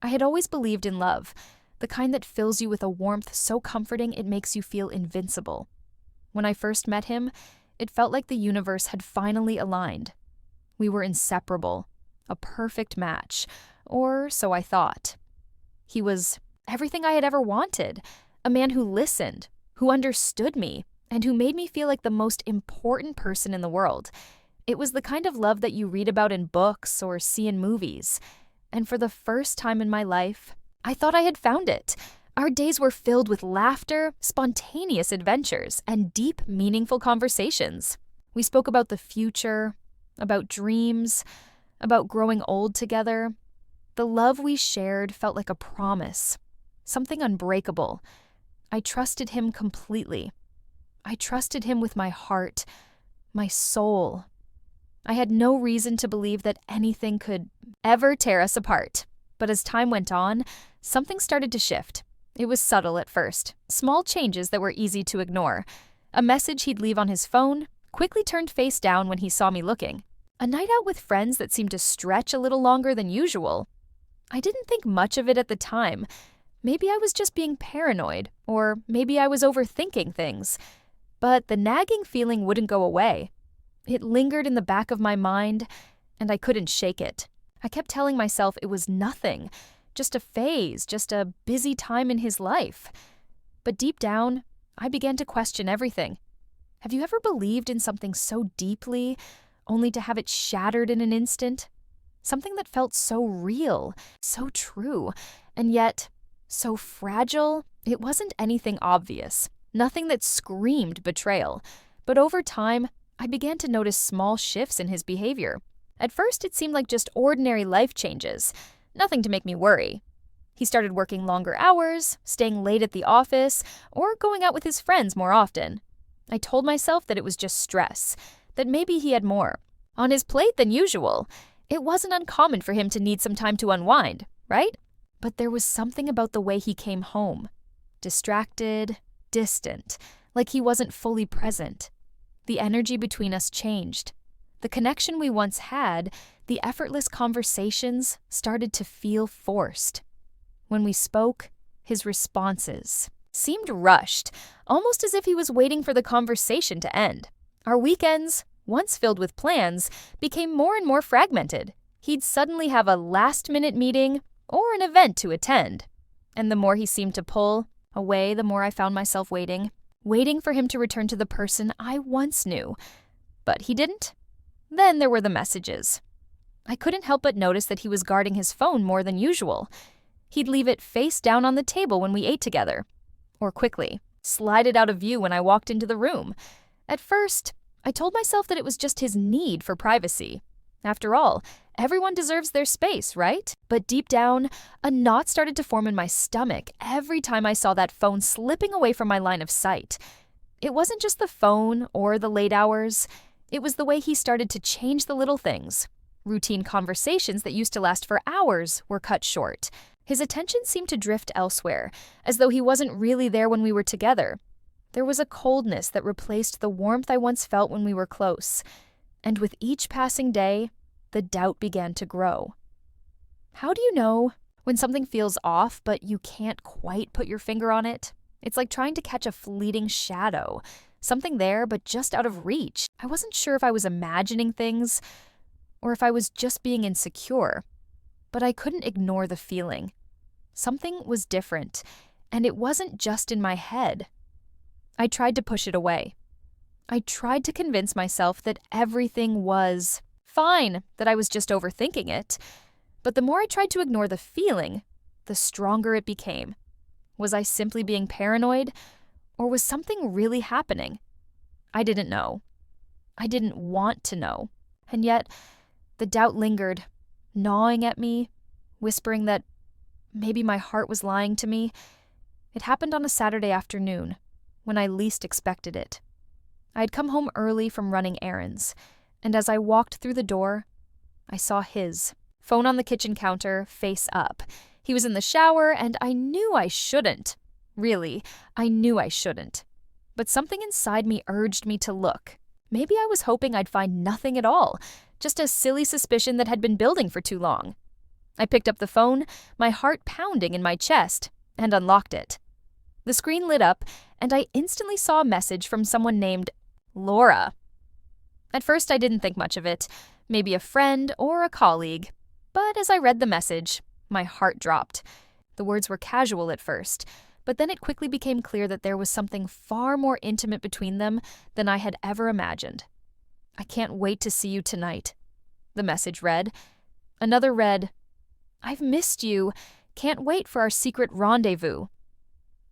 I had always believed in love, the kind that fills you with a warmth so comforting it makes you feel invincible. When I first met him, it felt like the universe had finally aligned. We were inseparable, a perfect match, or so I thought. He was everything I had ever wanted, a man who listened, who understood me, and who made me feel like the most important person in the world. It was the kind of love that you read about in books or see in movies. And for the first time in my life, I thought I had found it. Our days were filled with laughter, spontaneous adventures, and deep, meaningful conversations. We spoke about the future, about dreams, about growing old together. The love we shared felt like a promise, something unbreakable. I trusted him completely. I trusted him with my heart, my soul. I had no reason to believe that anything could ever tear us apart. But as time went on, something started to shift. It was subtle at first, small changes that were easy to ignore. A message he'd leave on his phone quickly turned face down when he saw me looking. A night out with friends that seemed to stretch a little longer than usual. I didn't think much of it at the time. Maybe I was just being paranoid, or maybe I was overthinking things. But the nagging feeling wouldn't go away. It lingered in the back of my mind, and I couldn't shake it. I kept telling myself it was nothing, just a phase, just a busy time in his life. But deep down, I began to question everything. Have you ever believed in something so deeply, only to have it shattered in an instant? Something that felt so real, so true, and yet so fragile. It wasn't anything obvious, nothing that screamed betrayal. But over time, I began to notice small shifts in his behavior. At first, it seemed like just ordinary life changes, nothing to make me worry. He started working longer hours, staying late at the office, or going out with his friends more often. I told myself that it was just stress, that maybe he had more on his plate than usual. It wasn't uncommon for him to need some time to unwind, right? But there was something about the way he came home. Distracted, distant, like he wasn't fully present. The energy between us changed. The connection we once had, the effortless conversations, started to feel forced. When we spoke, his responses seemed rushed, almost as if he was waiting for the conversation to end. Our weekends, once filled with plans, became more and more fragmented. He'd suddenly have a last-minute meeting or an event to attend. And the more he seemed to pull away, the more I found myself waiting for him to return to the person I once knew. But he didn't. Then there were the messages. I couldn't help but notice that he was guarding his phone more than usual. He'd leave it face down on the table when we ate together, or quickly slide it out of view when I walked into the room. At first, I told myself that it was just his need for privacy. After all, everyone deserves their space, right? But deep down, a knot started to form in my stomach every time I saw that phone slipping away from my line of sight. It wasn't just the phone or the late hours. It was the way he started to change the little things. Routine conversations that used to last for hours were cut short. His attention seemed to drift elsewhere, as though he wasn't really there when we were together. There was a coldness that replaced the warmth I once felt when we were close. And with each passing day, the doubt began to grow. How do you know when something feels off, but you can't quite put your finger on it? It's like trying to catch a fleeting shadow. Something there, but just out of reach. I wasn't sure if I was imagining things or if I was just being insecure. But I couldn't ignore the feeling. Something was different, and it wasn't just in my head. I tried to push it away. I tried to convince myself that everything was fine, that I was just overthinking it. But the more I tried to ignore the feeling, the stronger it became. Was I simply being paranoid, or was something really happening? I didn't know. I didn't want to know. And yet, the doubt lingered, gnawing at me, whispering that maybe my heart was lying to me. It happened on a Saturday afternoon, when I least expected it. I had come home early from running errands, and as I walked through the door, I saw his phone on the kitchen counter, face up. He was in the shower, and I knew I shouldn't. Really, I knew I shouldn't. But something inside me urged me to look. Maybe I was hoping I'd find nothing at all, just a silly suspicion that had been building for too long. I picked up the phone, my heart pounding in my chest, and unlocked it. The screen lit up, and I instantly saw a message from someone named Laura. At first, I didn't think much of it, maybe a friend or a colleague. But as I read the message, my heart dropped. The words were casual at first, but then it quickly became clear that there was something far more intimate between them than I had ever imagined. "I can't wait to see you tonight," the message read. Another read, "I've missed you. Can't wait for our secret rendezvous."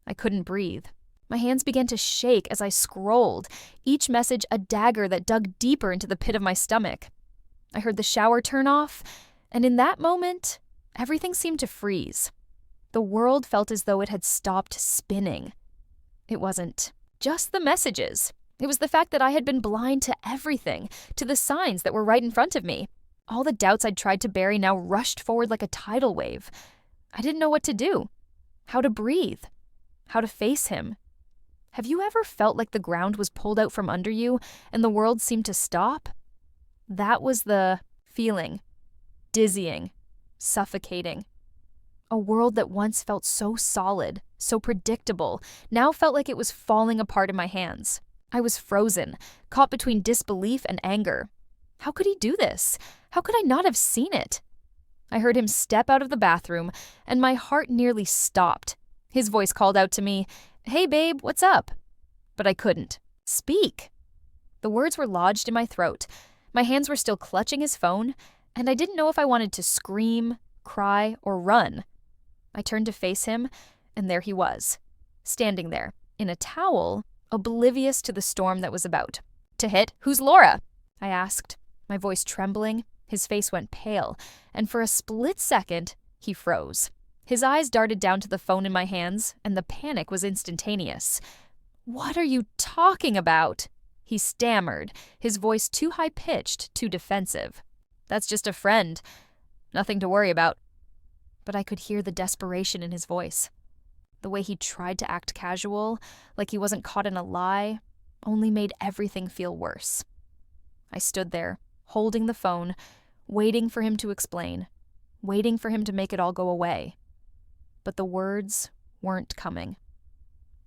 I couldn't breathe. My hands began to shake as I scrolled, each message a dagger that dug deeper into the pit of my stomach. I heard the shower turn off, and in that moment, everything seemed to freeze. The world felt as though it had stopped spinning. It wasn't just the messages. It was the fact that I had been blind to everything, to the signs that were right in front of me. All the doubts I'd tried to bury now rushed forward like a tidal wave. I didn't know what to do, how to breathe, how to face him. Have you ever felt like the ground was pulled out from under you and the world seemed to stop? That was the feeling. Dizzying, suffocating. A world that once felt so solid, so predictable, now felt like it was falling apart in my hands. I was frozen, caught between disbelief and anger. How could he do this? How could I not have seen it? I heard him step out of the bathroom, and my heart nearly stopped. His voice called out to me, "Hey babe, what's up?" But I couldn't speak. The words were lodged in my throat. My hands were still clutching his phone, and I didn't know if I wanted to scream, cry, or run. I turned to face him, and there he was, standing there, in a towel, oblivious to the storm that was about to hit. "Who's Laura?" I asked, my voice trembling. His face went pale, and for a split second, he froze. His eyes darted down to the phone in my hands, and the panic was instantaneous. "What are you talking about?" he stammered, his voice too high-pitched, too defensive. "That's just a friend. Nothing to worry about." But I could hear the desperation in his voice. The way he tried to act casual, like he wasn't caught in a lie, only made everything feel worse. I stood there, holding the phone, waiting for him to explain, waiting for him to make it all go away. But the words weren't coming.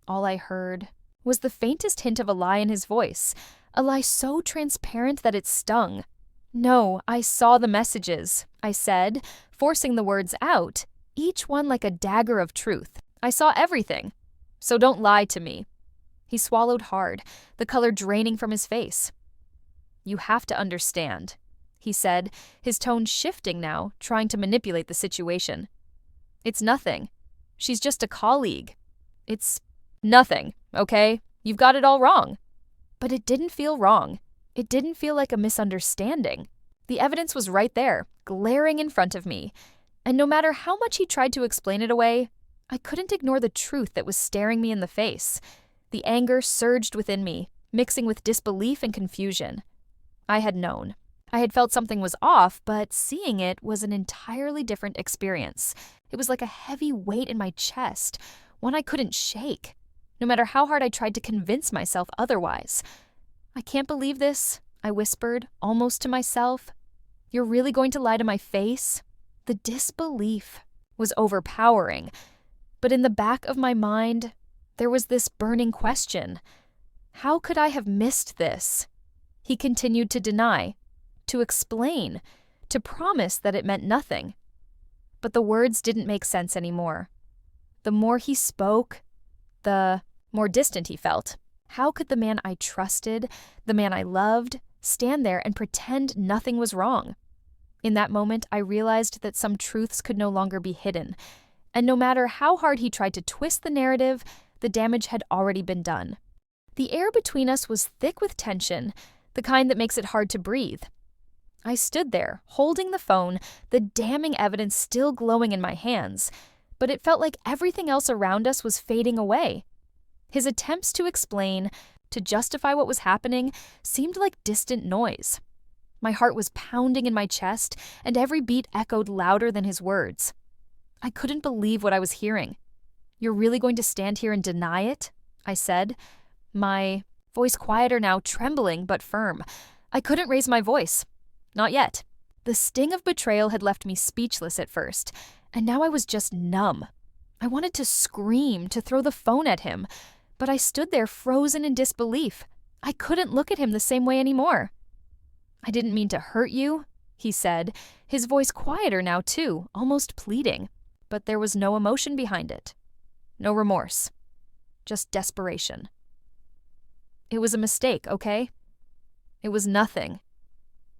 All I heard was the faintest hint of a lie in his voice, a lie so transparent that it stung. "No, I saw the messages," I said, forcing the words out, each one like a dagger of truth. "I saw everything, so don't lie to me." He swallowed hard, the color draining from his face. "You have to understand," he said, his tone shifting now, trying to manipulate the situation. "It's nothing. She's just a colleague. It's nothing, okay? You've got it all wrong." But it didn't feel wrong. It didn't feel like a misunderstanding. The evidence was right there, glaring in front of me. And no matter how much he tried to explain it away, I couldn't ignore the truth that was staring me in the face. The anger surged within me, mixing with disbelief and confusion. I had known. I had felt something was off, but seeing it was an entirely different experience. It was like a heavy weight in my chest, one I couldn't shake, no matter how hard I tried to convince myself otherwise. "I can't believe this," I whispered, almost to myself. "You're really going to lie to my face?" The disbelief was overpowering, but in the back of my mind, there was this burning question. How could I have missed this? He continued to deny, to explain, to promise that it meant nothing. But the words didn't make sense anymore. The more he spoke, the more distant he felt. How could the man I trusted, the man I loved, stand there and pretend nothing was wrong? In that moment, I realized that some truths could no longer be hidden, and no matter how hard he tried to twist the narrative, the damage had already been done. The air between us was thick with tension, the kind that makes it hard to breathe. I stood there, holding the phone, the damning evidence still glowing in my hands, but it felt like everything else around us was fading away. His attempts to explain, to justify what was happening, seemed like distant noise. My heart was pounding in my chest, and every beat echoed louder than his words. I couldn't believe what I was hearing. "You're really going to stand here and deny it?" I said, my voice quieter now, trembling but firm. I couldn't raise my voice. Not yet. The sting of betrayal had left me speechless at first, and now I was just numb. I wanted to scream, to throw the phone at him, but I stood there frozen in disbelief. I couldn't look at him the same way anymore. "I didn't mean to hurt you," he said, his voice quieter now too, almost pleading. But there was no emotion behind it. No remorse. Just desperation. "It was a mistake, okay? It was nothing.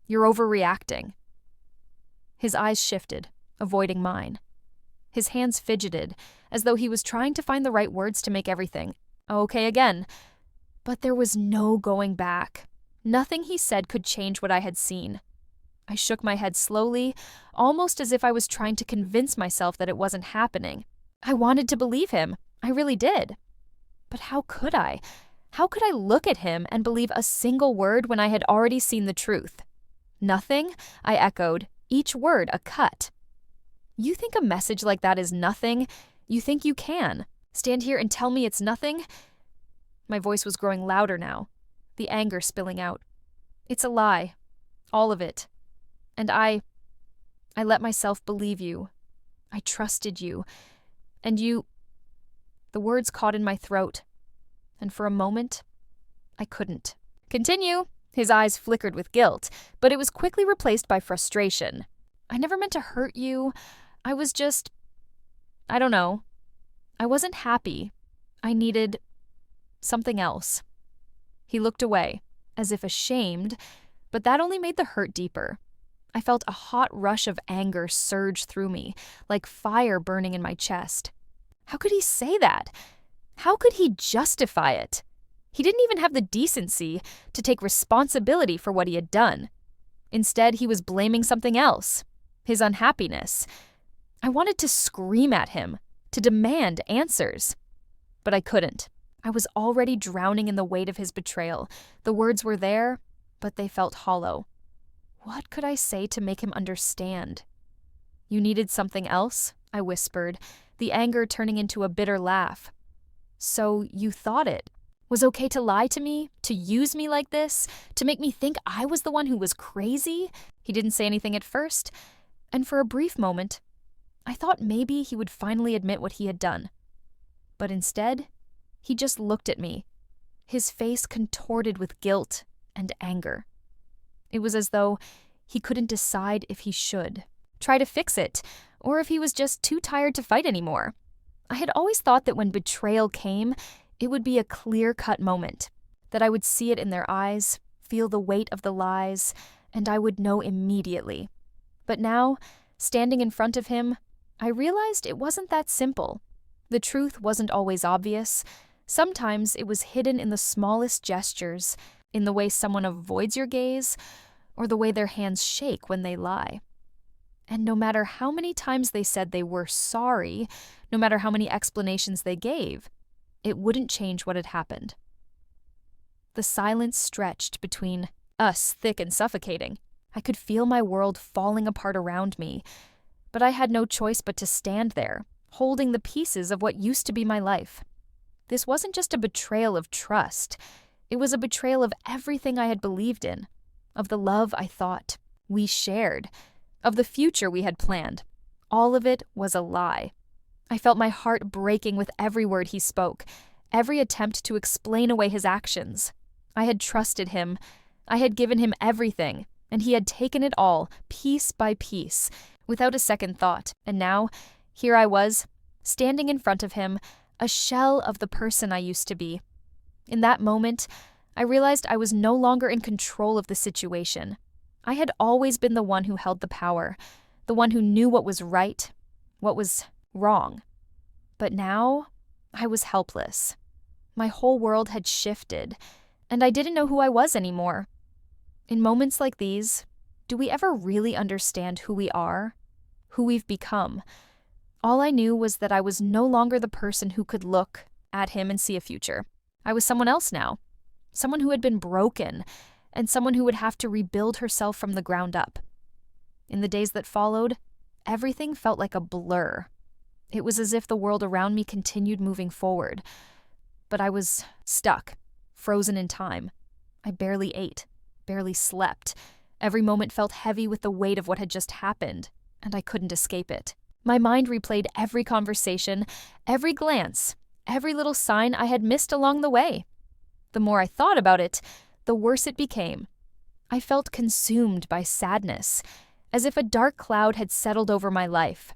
You're overreacting." His eyes shifted, avoiding mine. His hands fidgeted, as though he was trying to find the right words to make everything okay again. But there was no going back. Nothing he said could change what I had seen. I shook my head slowly, almost as if I was trying to convince myself that it wasn't happening. I wanted to believe him. I really did. But how could I? How could I look at him and believe a single word when I had already seen the truth? "Nothing?" I echoed, each word a cut. "You think a message like that is nothing? You think you can stand here and tell me it's nothing?" My voice was growing louder now, the anger spilling out. "It's a lie. All of it. And I let myself believe you. I trusted you. And you—" The words caught in my throat, and for a moment, I couldn't. "Continue." His eyes flickered with guilt, but it was quickly replaced by frustration. "I never meant to hurt you. I was just— I don't know. I wasn't happy. I needed something else." He looked away, as if ashamed, but that only made the hurt deeper. I felt a hot rush of anger surge through me, like fire burning in my chest. How could he say that? How could he justify it? He didn't even have the decency to take responsibility for what he had done. Instead, he was blaming something else, his unhappiness. I wanted to scream at him, to demand answers. But I couldn't. I was already drowning in the weight of his betrayal. The words were there, but they felt hollow. What could I say to make him understand? "You needed something else?" I whispered, the anger turning into a bitter laugh. "So you thought it was okay to lie to me, to use me like this, to make me think I was the one who was crazy?" He didn't say anything at first, and for a brief moment, I thought maybe he would finally admit what he had done. But instead, he just looked at me, his face contorted with guilt and anger. It was as though he couldn't decide if he should try to fix it, or if he was just too tired to fight anymore. I had always thought that when betrayal came, it would be a clear-cut moment, that I would see it in their eyes, feel the weight of the lies, and I would know immediately. But now, standing in front of him, I realized it wasn't that simple. The truth wasn't always obvious. Sometimes it was hidden in the smallest gestures, in the way someone avoids your gaze, or the way their hands shake when they lie. And no matter how many times they said they were sorry, no matter how many explanations they gave, it wouldn't change what had happened. The silence stretched between us, thick and suffocating. I could feel my world falling apart around me, but I had no choice but to stand there, holding the pieces of what used to be my life. This wasn't just a betrayal of trust. It was a betrayal of everything I had believed in, of the love I thought we shared, of the future we had planned. All of it was a lie. I felt my heart breaking with every word he spoke, every attempt to explain away his actions. I had trusted him. I had given him everything, and he had taken it all, piece by piece, without a second thought. And now, here I was, standing in front of him, a shell of the person I used to be. In that moment, I realized I was no longer in control of the situation. I had always been the one who held the power, the one who knew what was right, what was wrong. But now, I was helpless. My whole world had shifted, and I didn't know who I was anymore. In moments like these, do we ever really understand who we are, who we've become? All I knew was that I was no longer the person who could look at him and see a future. I was someone else now, someone who had been broken, and someone who would have to rebuild herself from the ground up. In the days that followed, everything felt like a blur. It was as if the world around me continued moving forward, but I was stuck, frozen in time. I barely ate, barely slept, Every moment felt heavy with the weight of what had just happened, and I couldn't escape it. My mind replayed every conversation, every glance, every little sign I had missed along the way. The more I thought about it, the worse it became. I felt consumed by sadness, as if a dark cloud had settled over my life.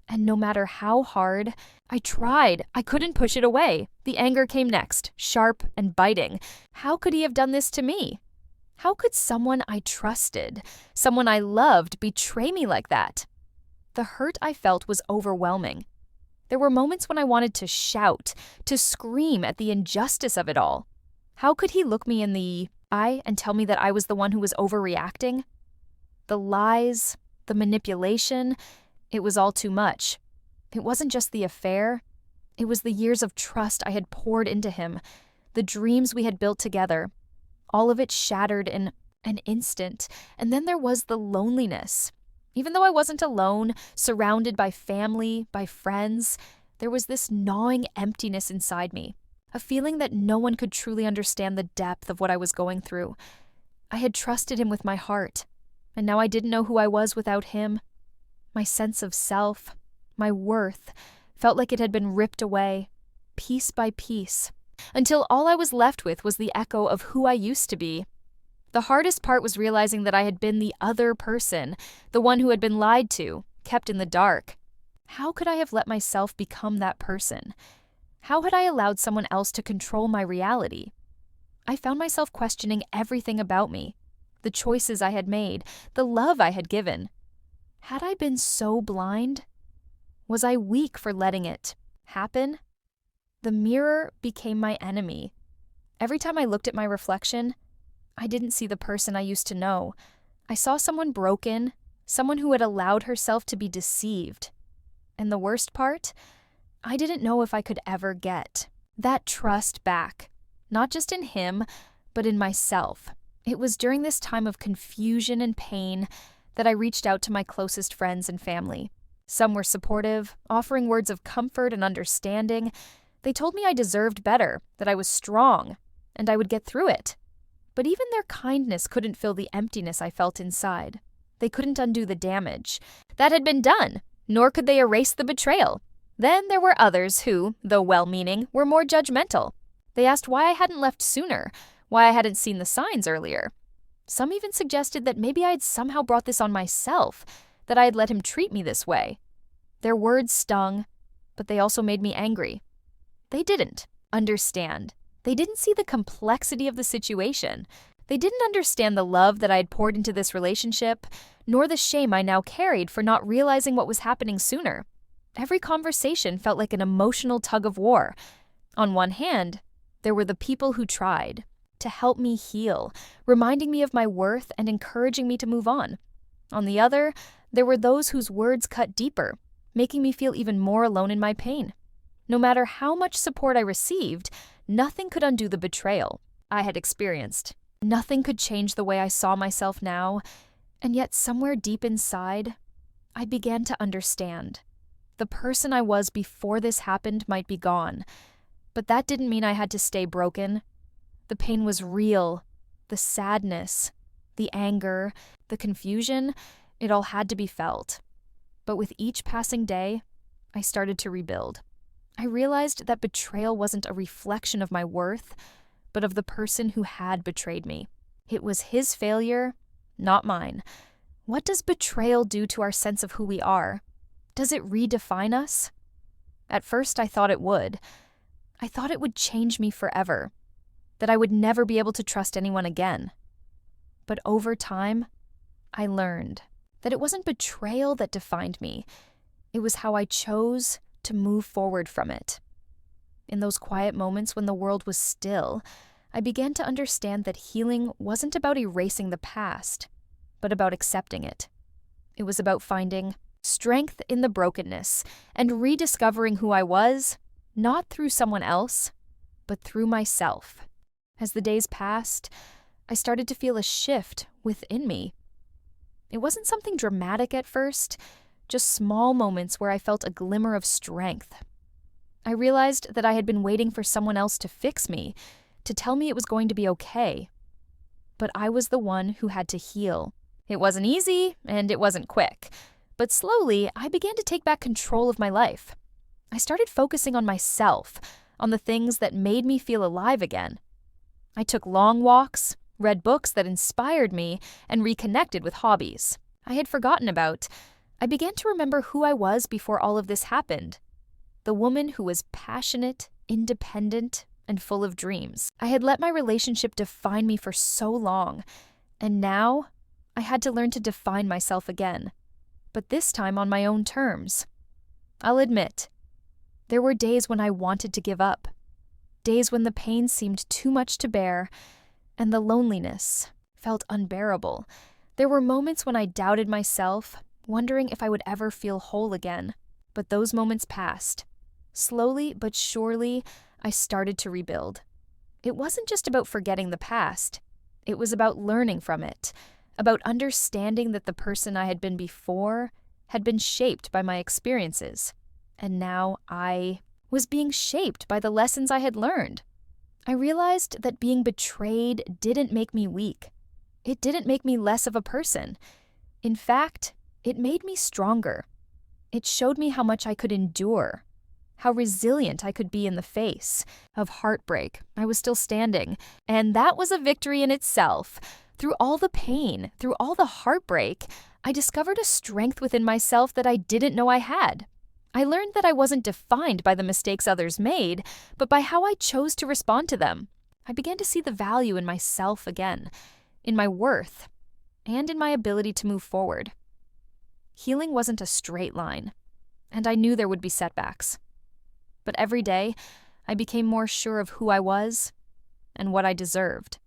And no matter how hard I tried, I couldn't push it away. The anger came next, sharp and biting. How could he have done this to me? How could someone I trusted, someone I loved, betray me like that? The hurt I felt was overwhelming. There were moments when I wanted to shout, to scream at the injustice of it all. How could he look me in the eye and tell me that I was the one who was overreacting? The lies, the manipulation, it was all too much. It wasn't just the affair. It was the years of trust I had poured into him, the dreams we had built together. All of it shattered in an instant, and then there was the loneliness. Even though I wasn't alone, surrounded by family, by friends, there was this gnawing emptiness inside me, a feeling that no one could truly understand the depth of what I was going through. I had trusted him with my heart, and now I didn't know who I was without him. My sense of self, my worth, felt like it had been ripped away, piece by piece, until all I was left with was the echo of who I used to be. The hardest part was realizing that I had been the other person, the one who had been lied to, kept in the dark. How could I have let myself become that person? How had I allowed someone else to control my reality? I found myself questioning everything about me, the choices I had made, the love I had given. Had I been so blind? Was I weak for letting it happen? The mirror became my enemy. Every time I looked at my reflection, I didn't see the person I used to know. I saw someone broken, someone who had allowed herself to be deceived. And the worst part? I didn't know if I could ever get that trust back, not just in him, but in myself. It was during this time of confusion and pain that I reached out to my closest friends and family. Some were supportive, offering words of comfort and understanding. They told me I deserved better, that I was strong, and I would get through it. But even their kindness couldn't fill the emptiness I felt inside. They couldn't undo the damage that had been done, nor could they erase the betrayal. Then there were others who, though well-meaning, were more judgmental. They asked why I hadn't left sooner, why I hadn't seen the signs earlier. Some even suggested that maybe I had somehow brought this on myself, that I had let him treat me this way. Their words stung, but they also made me angry. They didn't understand. They didn't see the complexity of the situation. They didn't understand the love that I had poured into this relationship, nor the shame I now carried for not realizing what was happening sooner. Every conversation felt like an emotional tug of war. On one hand, there were the people who tried to help me heal, reminding me of my worth and encouraging me to move on. On the other, there were those whose words cut deeper, making me feel even more alone in my pain. No matter how much support I received, nothing could undo the betrayal I had experienced. Nothing could change the way I saw myself now, and yet somewhere deep inside, I began to understand. The person I was before this happened might be gone, but that didn't mean I had to stay broken. The pain was real, the sadness, the anger, the confusion, it all had to be felt. But with each passing day, I started to rebuild. I realized that betrayal wasn't a reflection of my worth, but of the person who had betrayed me. It was his failure, not mine. What does betrayal do to our sense of who we are? Does it redefine us? At first, I thought it would. I thought it would change me forever, that I would never be able to trust anyone again. But over time, I learned that it wasn't betrayal that defined me. It was how I chose to move forward from it. In those quiet moments when the world was still, I began to understand that healing wasn't about erasing the past, but about accepting it. It was about finding strength in the brokenness and rediscovering who I was, not through someone else, but through myself. As the days passed, I started to feel a shift within me. It wasn't something dramatic at first, just small moments where I felt a glimmer of strength. I realized that I had been waiting for someone else to fix me, to tell me it was going to be okay. But I was the one who had to heal. It wasn't easy, and it wasn't quick. But slowly, I began to take back control of my life. I started focusing on myself, on the things that made me feel alive again. I took long walks, read books that inspired me, and reconnected with hobbies I had forgotten about. I began to remember who I was before all of this happened. The woman who was passionate, independent, and full of dreams. I had let my relationship define me for so long, and now I had to learn to define myself again, but this time on my own terms. I'll admit, there were days when I wanted to give up, days when the pain seemed too much to bear, and the loneliness felt unbearable. There were moments when I doubted myself, wondering if I would ever feel whole again. But those moments passed. Slowly but surely, I started to rebuild. It wasn't just about forgetting the past. It was about learning from it, about understanding that the person I had been before had been shaped by my experiences. And now I was being shaped by the lessons I had learned. I realized that being betrayed didn't make me weak. It didn't make me less of a person. In fact, it made me stronger. It showed me how much I could endure, how resilient I could be in the face of heartbreak. I was still standing, and that was a victory in itself. Through all the pain, through all the heartbreak, I discovered a strength within myself that I didn't know I had. I learned that I wasn't defined by the mistakes others made, but by how I chose to respond to them. I began to see the value in myself again, in my worth, and in my ability to move forward. Healing wasn't a straight line, and I knew there would be setbacks. But every day, I became more sure of who I was and what I deserved.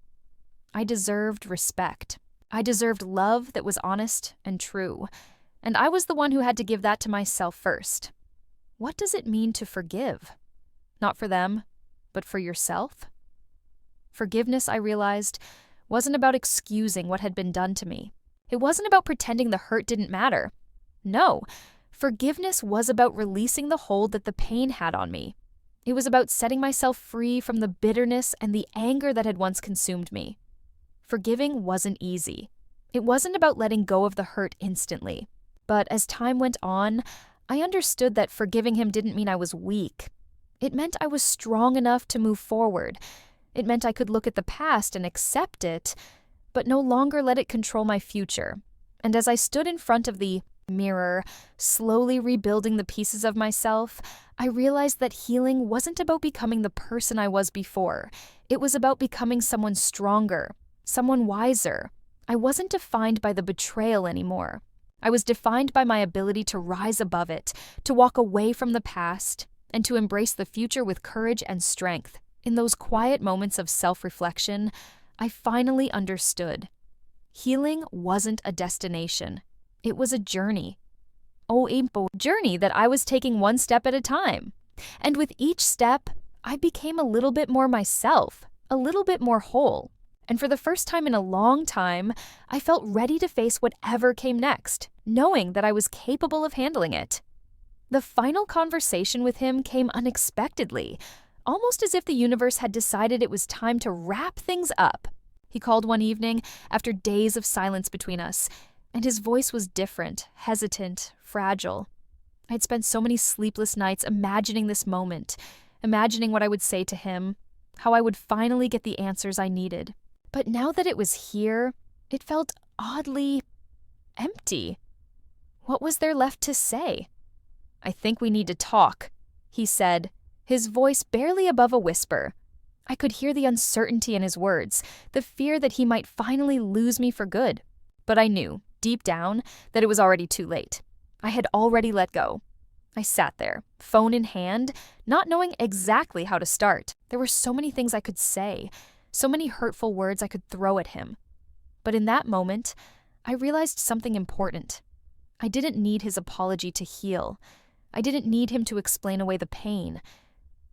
I deserved respect. I deserved love that was honest and true, and I was the one who had to give that to myself first. What does it mean to forgive? Not for them, but for yourself? Forgiveness, I realized, wasn't about excusing what had been done to me. It wasn't about pretending the hurt didn't matter. No, forgiveness was about releasing the hold that the pain had on me. It was about setting myself free from the bitterness and the anger that had once consumed me. Forgiving wasn't easy. It wasn't about letting go of the hurt instantly. But as time went on, I understood that forgiving him didn't mean I was weak. It meant I was strong enough to move forward. It meant I could look at the past and accept it, but no longer let it control my future. And as I stood in front of the mirror, slowly rebuilding the pieces of myself, I realized that healing wasn't about becoming the person I was before. It was about becoming someone stronger, someone wiser. I wasn't defined by the betrayal anymore. I was defined by my ability to rise above it, to walk away from the past, and to embrace the future with courage and strength. In those quiet moments of self-reflection, I finally understood. Healing wasn't a destination. It was a journey. A journey that I was taking one step at a time. And with each step, I became a little bit more myself, a little bit more whole. And for the first time in a long time, I felt ready to face whatever came next, knowing that I was capable of handling it. The final conversation with him came unexpectedly, almost as if the universe had decided it was time to wrap things up. He called one evening after days of silence between us, and his voice was different, hesitant, fragile. I'd spent so many sleepless nights imagining this moment, imagining what I would say to him, how I would finally get the answers I needed. But now that it was here, it felt oddly empty. What was there left to say? "I think we need to talk," he said, his voice barely above a whisper. I could hear the uncertainty in his words, the fear that he might finally lose me for good. But I knew, deep down, that it was already too late. I had already let go. I sat there, phone in hand, not knowing exactly how to start. There were so many things I could say, so many hurtful words I could throw at him. But in that moment, I realized something important. I didn't need his apology to heal. I didn't need him to explain away the pain.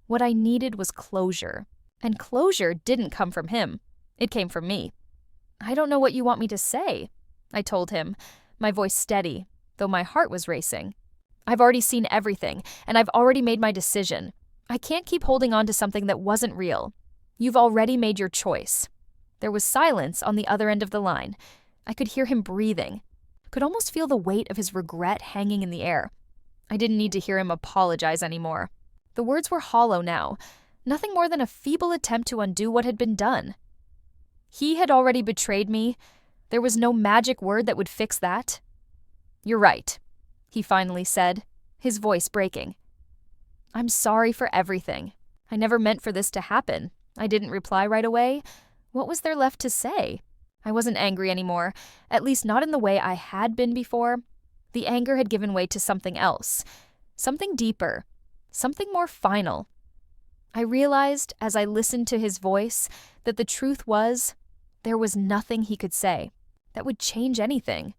What I needed was closure. And closure didn't come from him. It came from me. "I don't know what you want me to say," I told him, my voice steady, though my heart was racing. "I've already seen everything, and I've already made my decision. I can't keep holding on to something that wasn't real. You've already made your choice." There was silence on the other end of the line. I could hear him breathing, could almost feel the weight of his regret hanging in the air. I didn't need to hear him apologize anymore. The words were hollow now, nothing more than a feeble attempt to undo what had been done. He had already betrayed me. There was no magic word that would fix that. "You're right," he finally said, his voice breaking. "I'm sorry for everything. I never meant for this to happen." I didn't reply right away. What was there left to say? I wasn't angry anymore, at least not in the way I had been before. The anger had given way to something else, something deeper, something more final. I realized, as I listened to his voice, that the truth was, there was nothing he could say that would change anything.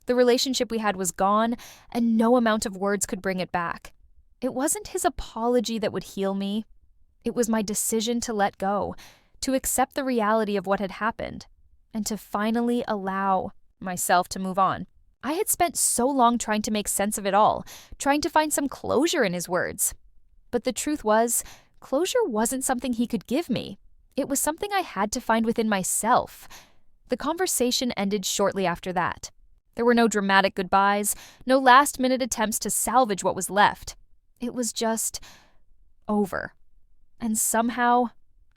The relationship we had was gone, and no amount of words could bring it back. It wasn't his apology that would heal me. It was my decision to let go, to accept the reality of what had happened, and to finally allow myself to move on. I had spent so long trying to make sense of it all, trying to find some closure in his words. But the truth was, closure wasn't something he could give me. It was something I had to find within myself. The conversation ended shortly after that. There were no dramatic goodbyes, no last-minute attempts to salvage what was left. It was just over. And somehow,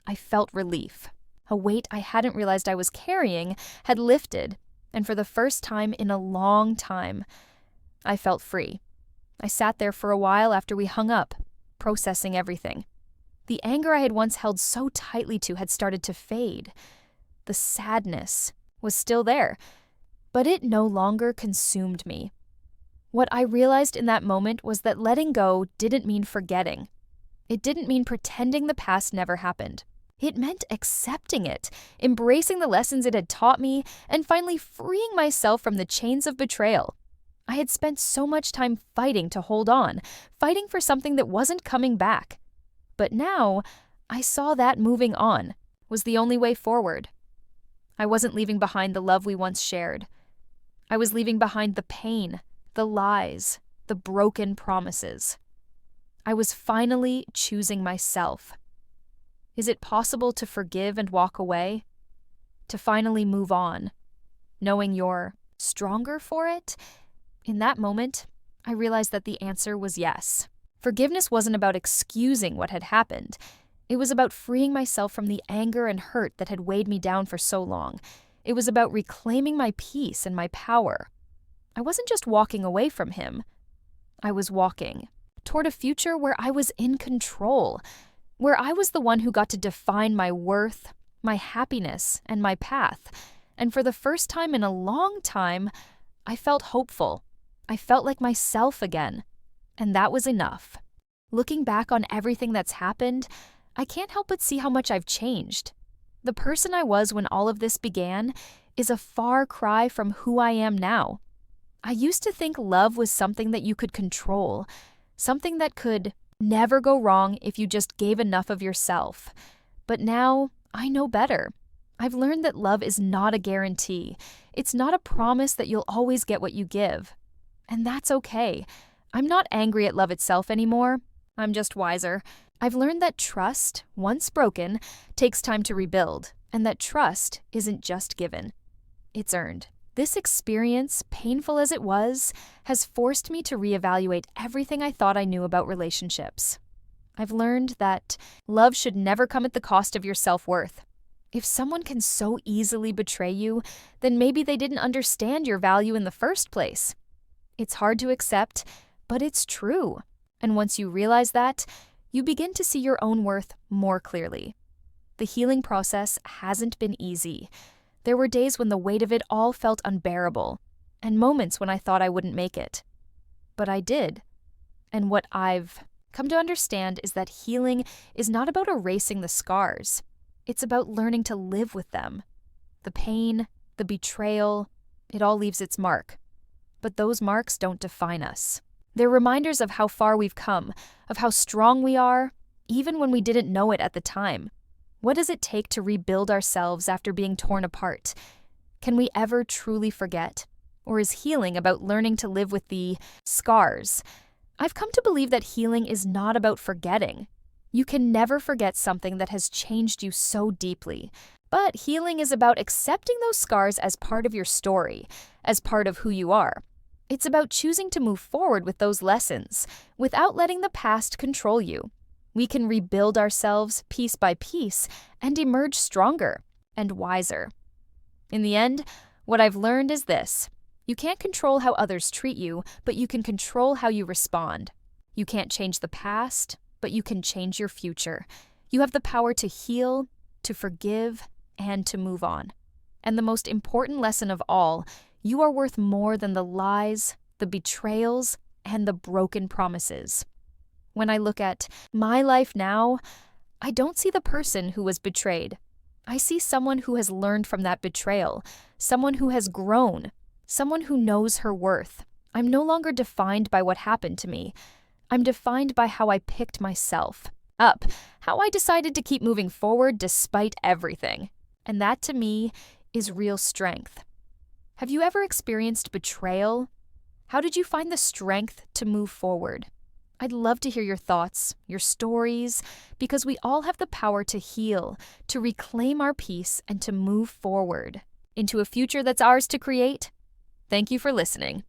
I felt relief. A weight I hadn't realized I was carrying had lifted, and for the first time in a long time, I felt free. I sat there for a while after we hung up, processing everything. The anger I had once held so tightly to had started to fade. The sadness was still there, but it no longer consumed me. What I realized in that moment was that letting go didn't mean forgetting. It didn't mean pretending the past never happened. It meant accepting it, embracing the lessons it had taught me, and finally freeing myself from the chains of betrayal. I had spent so much time fighting to hold on, fighting for something that wasn't coming back. But now, I saw that moving on was the only way forward. I wasn't leaving behind the love we once shared. I was leaving behind the pain, the lies, the broken promises. I was finally choosing myself. Is it possible to forgive and walk away? To finally move on, knowing you're stronger for it? In that moment, I realized that the answer was yes. Forgiveness wasn't about excusing what had happened. It was about freeing myself from the anger and hurt that had weighed me down for so long. It was about reclaiming my peace and my power. I wasn't just walking away from him. I was walking toward a future where I was in control, where I was the one who got to define my worth, my happiness, and my path. And for the first time in a long time, I felt hopeful. I felt like myself again. And that was enough. Looking back on everything that's happened, I can't help but see how much I've changed. The person I was when all of this began is a far cry from who I am now. I used to think love was something that you could control, something that could never go wrong if you just gave enough of yourself. But now, I know better. I've learned that love is not a guarantee. It's not a promise that you'll always get what you give. And that's okay. I'm not angry at love itself anymore. I'm just wiser. I've learned that trust, once broken, takes time to rebuild, and that trust isn't just given. It's earned. This experience, painful as it was, has forced me to reevaluate everything I thought I knew about relationships. I've learned that love should never come at the cost of your self-worth. If someone can so easily betray you, then maybe they didn't understand your value in the first place. It's hard to accept, but it's true. And once you realize that, you begin to see your own worth more clearly. The healing process hasn't been easy. There were days when the weight of it all felt unbearable, and moments when I thought I wouldn't make it. But I did. And what I've come to understand is that healing is not about erasing the scars. It's about learning to live with them. The pain, the betrayal, it all leaves its mark. But those marks don't define us. They're reminders of how far we've come, of how strong we are, even when we didn't know it at the time. What does it take to rebuild ourselves after being torn apart? Can we ever truly forget? Or is healing about learning to live with the scars? I've come to believe that healing is not about forgetting. You can never forget something that has changed you so deeply. But healing is about accepting those scars as part of your story, as part of who you are. It's about choosing to move forward with those lessons, without letting the past control you. We can rebuild ourselves piece by piece and emerge stronger and wiser. In the end, what I've learned is this: you can't control how others treat you, but you can control how you respond. You can't change the past, but you can change your future. You have the power to heal, to forgive, and to move on. And the most important lesson of all, you are worth more than the lies, the betrayals, and the broken promises. When I look at my life now, I don't see the person who was betrayed. I see someone who has learned from that betrayal, someone who has grown, someone who knows her worth. I'm no longer defined by what happened to me. I'm defined by how I picked myself up, how I decided to keep moving forward despite everything. And that, to me, is real strength. Have you ever experienced betrayal? How did you find the strength to move forward? I'd love to hear your thoughts, your stories, because we all have the power to heal, to reclaim our peace, and to move forward into a future that's ours to create. Thank you for listening.